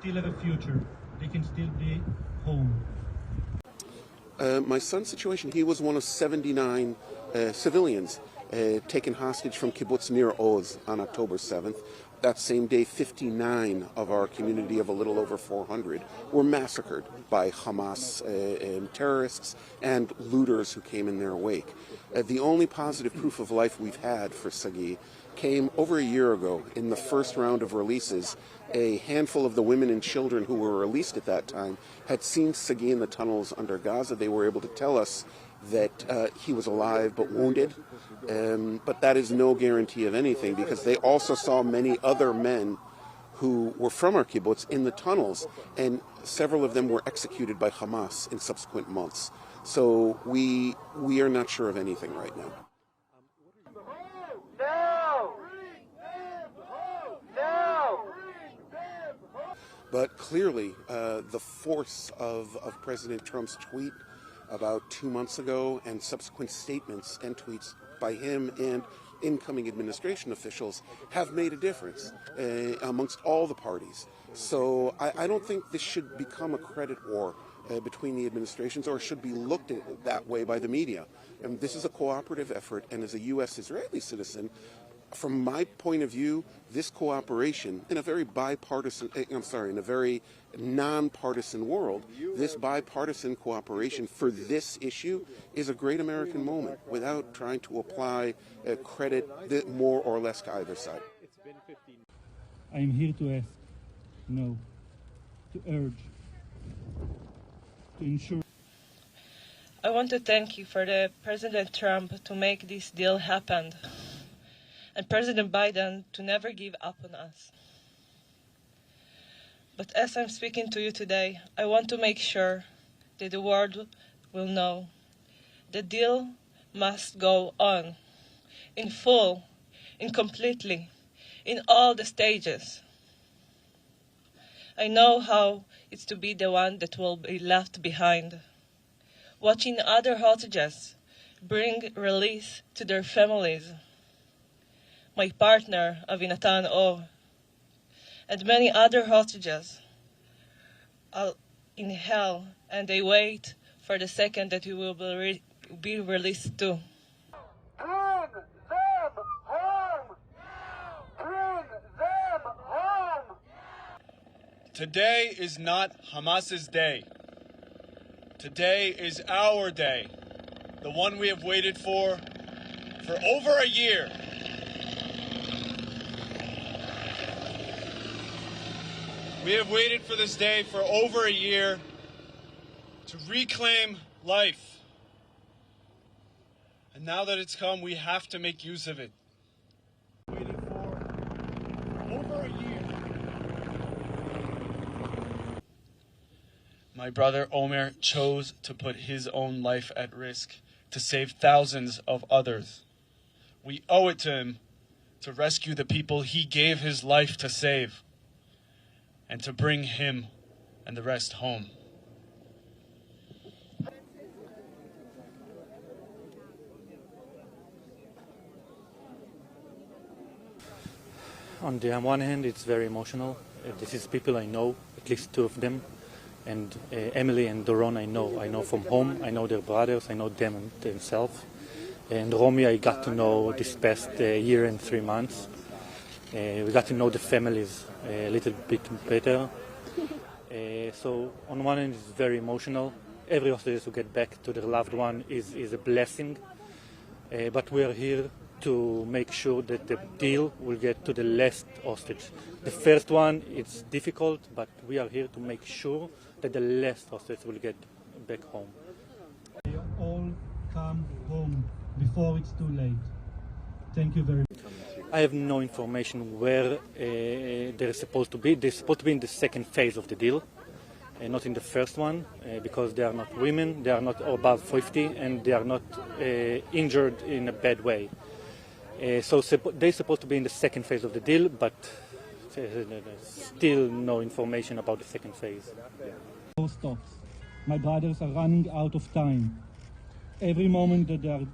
still have a future. They can still be home. My son's situation, he was one of 79 civilians taken hostage from kibbutz Nir Oz on October 7th. That same day, 59 of our community of a little over 400 were massacred by Hamas terrorists and looters who came in their wake. The only positive proof of life we've had for Sagi came over a year ago in the first round of releases. A handful of the women and children who were released at that time had seen Sagi in the tunnels under Gaza. They were able to tell us that he was alive but wounded, but that is no guarantee of anything, because they also saw many other men who were from our kibbutz in the tunnels, and several of them were executed by Hamas in subsequent months. So we are not sure of anything right now. But clearly, the force of President Trump's tweet about 2 months ago and subsequent statements and tweets by him and incoming administration officials have made a difference amongst all the parties. So I don't think this should become a credit war between the administrations, or should be looked at that way by the media. And this is a cooperative effort, and as a U.S.-Israeli citizen, from my point of view, this cooperation in a very in a very non-partisan world, this bipartisan cooperation for this issue is a great American moment without trying to apply credit more or less to either side. I am here to ask, no, to urge, to ensure. I want to thank you for the President Trump to make this deal happen, and President Biden to never give up on us. But as I'm speaking to you today, I want to make sure that the world will know the deal must go on, in full, in completely, in all the stages. I know how it's to be the one that will be left behind, watching other hostages bring release to their families. My partner, Avinatan O, and many other hostages are in hell, and they wait for the second that he will be released too. Bring them home! Bring them home! Today is not Hamas's day. Today is our day, the one we have waited for over a year. We have waited for this day for over a year to reclaim life. And now that it's come, we have to make use of it. Waited for over a year. My brother Omer chose to put his own life at risk to save thousands of others. We owe it to him to rescue the people he gave his life to save, and to bring him and the rest home. On the one hand, it's very emotional. This is people I know, at least two of them. And Emily and Doron I know from home, I know their brothers, I know them themselves. And Romy I got to know this past year and 3 months. We got to know the families a little bit better. So on one end it's very emotional. Every hostage to get back to their loved one is a blessing. But we are here to make sure that the deal will get to the last hostage. The first one, it's difficult, but we are here to make sure that the last hostage will get back home. They all come home before it's too late. Thank you very much. I have no information where they're supposed to be. They're supposed to be in the second phase of the deal, not in the first one, because they are not women, they are not above 50, and they are not injured in a bad way. So they're supposed to be in the second phase of the deal, but still no information about the second phase. No stops. My brothers are running out of time. Every moment that they are